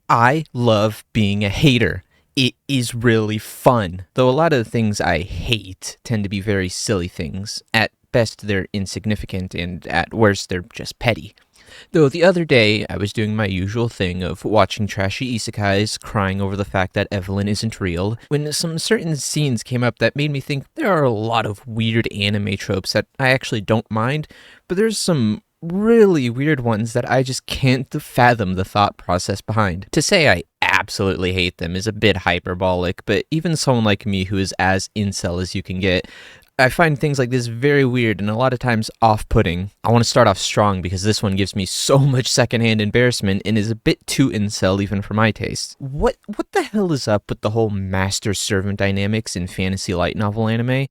I love being a hater. It is really fun. Though a lot of the things I hate tend to be very silly things. At best, they're insignificant, and at worst, they're just petty. Though the other day, I was doing my usual thing of watching trashy isekais, crying over the fact that Evelyn isn't real, when some certain scenes came up that made me think there are a lot of weird anime tropes that I actually don't mind, but there's some really weird ones that I just can't fathom the thought process behind. To say I absolutely hate them is a bit hyperbolic, but even someone like me who is as incel as you can get, I find things like this very weird and a lot of times off-putting. I want to start off strong because this one gives me so much secondhand embarrassment and is a bit too incel even for my taste. What the hell is up with the whole master-servant dynamics in fantasy light novel anime?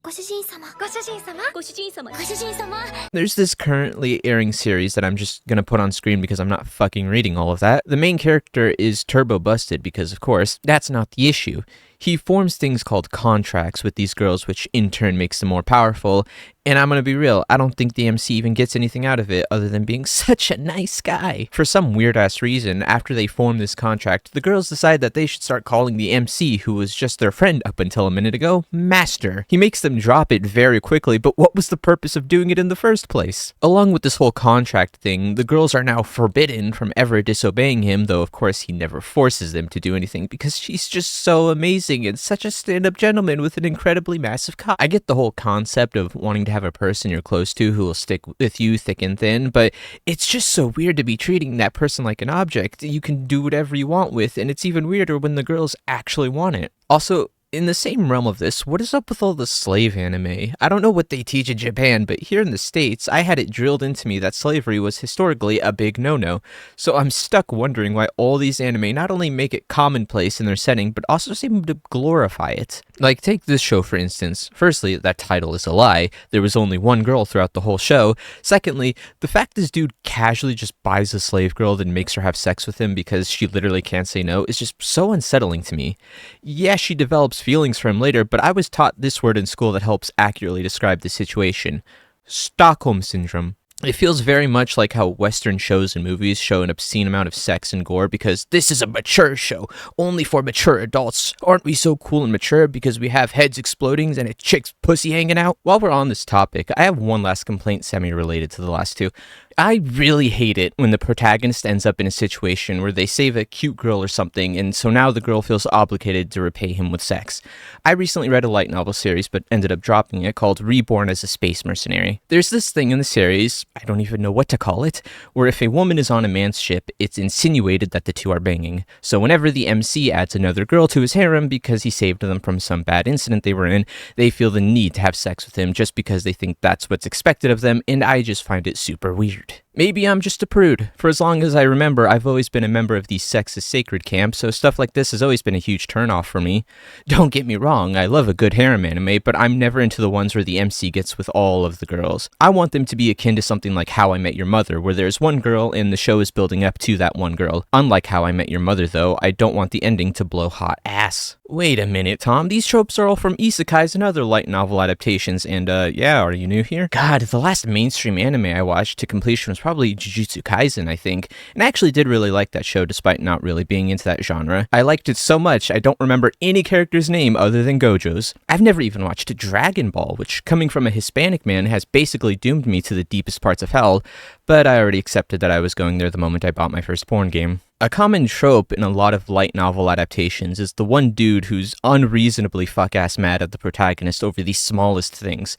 There's this currently airing series that I'm just gonna put on screen because I'm not fucking reading all of that. The main character is turbo busted because, of course, that's not the issue. He forms things called contracts with these girls, which in turn makes them more powerful, and I'm gonna be real, I don't think the MC even gets anything out of it other than being such a nice guy. For some weird-ass reason, after they form this contract, the girls decide that they should start calling the MC, who was just their friend up until a minute ago, Master. He makes them drop it very quickly, but what was the purpose of doing it in the first place? Along with this whole contract thing, the girls are now forbidden from ever disobeying him, though of course he never forces them to do anything because she's just so amazing and such a stand-up gentleman with an incredibly massive cock. I get the whole concept of wanting to have a person you're close to who will stick with you thick and thin, but it's just so weird to be treating that person like an object you can do whatever you want with, and it's even weirder when the girls actually want it. Also, in the same realm of this, what is up with all the slave anime? I don't know what they teach in Japan, but here in the States, I had it drilled into me that slavery was historically a big no-no. So I'm stuck wondering why all these anime not only make it commonplace in their setting, but also seem to glorify it. Like, take this show for instance. Firstly, that title is a lie. There was only one girl throughout the whole show. Secondly, the fact this dude casually just buys a slave girl and makes her have sex with him because she literally can't say no is just so unsettling to me. Yeah, she develops feelings for him later, but I was taught this word in school that helps accurately describe the situation. Stockholm Syndrome. It feels very much like how Western shows and movies show an obscene amount of sex and gore because this is a mature show, only for mature adults. Aren't we so cool and mature because we have heads exploding and a chick's pussy hanging out? While we're on this topic, I have one last complaint semi-related to the last two. I really hate it when the protagonist ends up in a situation where they save a cute girl or something, and so now the girl feels obligated to repay him with sex. I recently read a light novel series, but ended up dropping it, called Reborn as a Space Mercenary. There's this thing in the series, I don't even know what to call it, where if a woman is on a man's ship, it's insinuated that the two are banging. So whenever the MC adds another girl to his harem because he saved them from some bad incident they were in, they feel the need to have sex with him just because they think that's what's expected of them, and I just find it super weird. Maybe I'm just a prude. For as long as I remember, I've always been a member of the sex is sacred camp, so stuff like this has always been a huge turnoff for me. Don't get me wrong, I love a good harem anime, but I'm never into the ones where the MC gets with all of the girls. I want them to be akin to something like How I Met Your Mother, where there's one girl and the show is building up to that one girl. Unlike How I Met Your Mother, though, I don't want the ending to blow hot ass. Wait a minute, Tom, these tropes are all from isekais and other light novel adaptations, and yeah, are you new here? God, the last mainstream anime I watched to completion was probably Jujutsu Kaisen, I think, and I actually did really like that show despite not really being into that genre. I liked it so much I don't remember any character's name other than Gojo's. I've never even watched Dragon Ball, which, coming from a Hispanic man, has basically doomed me to the deepest parts of hell, but I already accepted that I was going there the moment I bought my first porn game. A common trope in a lot of light novel adaptations is the one dude who's unreasonably fuck-ass mad at the protagonist over the smallest things.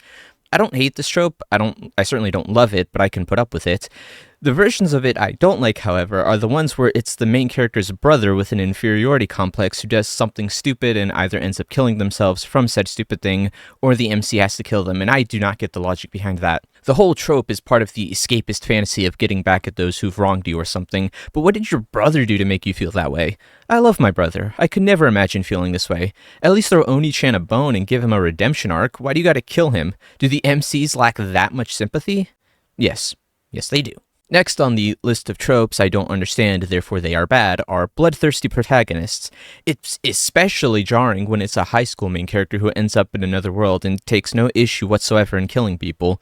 I don't hate this trope, I certainly don't love it, but I can put up with it. The versions of it I don't like, however, are the ones where it's the main character's brother with an inferiority complex who does something stupid and either ends up killing themselves from said stupid thing, or the MC has to kill them, and I do not get the logic behind that. The whole trope is part of the escapist fantasy of getting back at those who've wronged you or something, but what did your brother do to make you feel that way? I love my brother. I could never imagine feeling this way. At least throw Oni-chan a bone and give him a redemption arc. Why do you gotta kill him? Do the MCs lack that much sympathy? Yes. Yes, they do. Next on the list of tropes I don't understand, therefore they are bad, are bloodthirsty protagonists. It's especially jarring when it's a high school main character who ends up in another world and takes no issue whatsoever in killing people.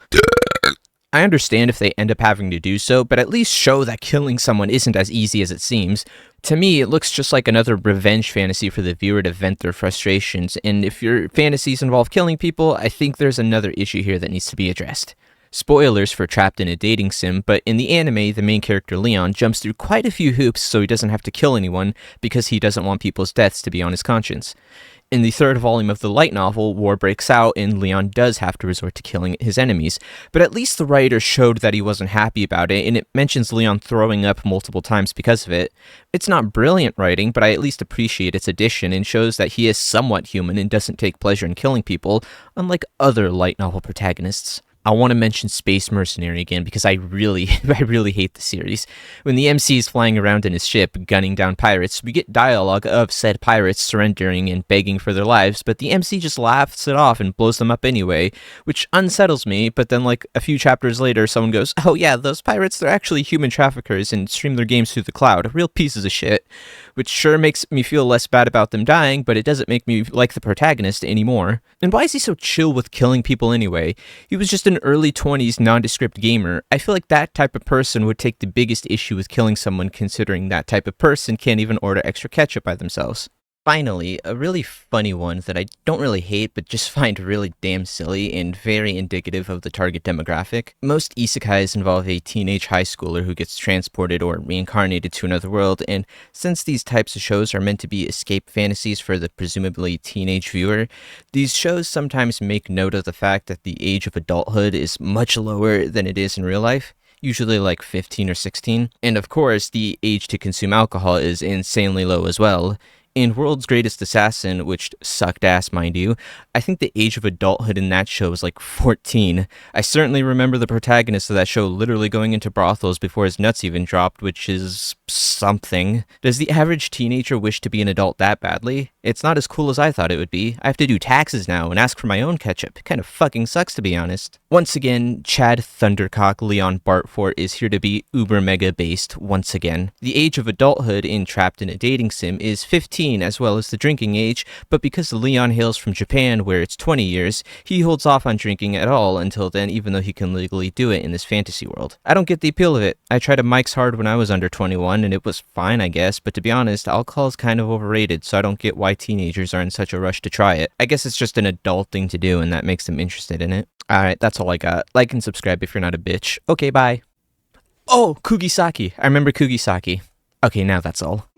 I understand if they end up having to do so, but at least show that killing someone isn't as easy as it seems. To me, it looks just like another revenge fantasy for the viewer to vent their frustrations, and if your fantasies involve killing people, I think there's another issue here that needs to be addressed. Spoilers for Trapped in a Dating Sim, but in the anime, the main character Leon jumps through quite a few hoops so he doesn't have to kill anyone because he doesn't want people's deaths to be on his conscience. In the third volume of the light novel, war breaks out and Leon does have to resort to killing his enemies, but at least the writer showed that he wasn't happy about it, and it mentions Leon throwing up multiple times because of it. It's not brilliant writing, but I at least appreciate its addition and shows that he is somewhat human and doesn't take pleasure in killing people, unlike other light novel protagonists. I want to mention Space Mercenary again because I really hate the series. When the MC is flying around in his ship, gunning down pirates, we get dialogue of said pirates surrendering and begging for their lives, but the MC just laughs it off and blows them up anyway, which unsettles me, but then like a few chapters later, someone goes, oh yeah, those pirates, they're actually human traffickers and stream their games through the cloud, real pieces of shit, which sure makes me feel less bad about them dying, but it doesn't make me like the protagonist anymore. And why is he so chill with killing people anyway? He was just an early 20s nondescript gamer. I feel like that type of person would take the biggest issue with killing someone, considering that type of person can't even order extra ketchup by themselves. Finally, a really funny one that I don't really hate but just find really damn silly and very indicative of the target demographic. Most isekais involve a teenage high schooler who gets transported or reincarnated to another world, and since these types of shows are meant to be escape fantasies for the presumably teenage viewer, these shows sometimes make note of the fact that the age of adulthood is much lower than it is in real life. Usually like 15 or 16. And of course, the age to consume alcohol is insanely low as well. In World's Greatest Assassin, which sucked ass, mind you, I think the age of adulthood in that show was like 14. I certainly remember the protagonist of that show literally going into brothels before his nuts even dropped, which is something. Does the average teenager wish to be an adult that badly? It's not as cool as I thought it would be. I have to do taxes now and ask for my own ketchup. It kind of fucking sucks, to be honest. Once again, Chad Thundercock Leon Bartfort is here to be uber mega based once again. The age of adulthood in Trapped in a Dating Sim is 15, as well as the drinking age, but because Leon hails from Japan where it's 20 years, he holds off on drinking at all until then, even though he can legally do it in this fantasy world. I don't get the appeal of it. I tried a Mike's Hard when I was under 21 and it was fine, I guess, but to be honest, alcohol is kind of overrated, so I don't get why teenagers are in such a rush to try it. I guess it's just an adult thing to do and that makes them interested in it. Alright, that's all I got. Like and subscribe if you're not a bitch. Okay, bye. Oh, Kugisaki. I remember Kugisaki. Okay, now that's all.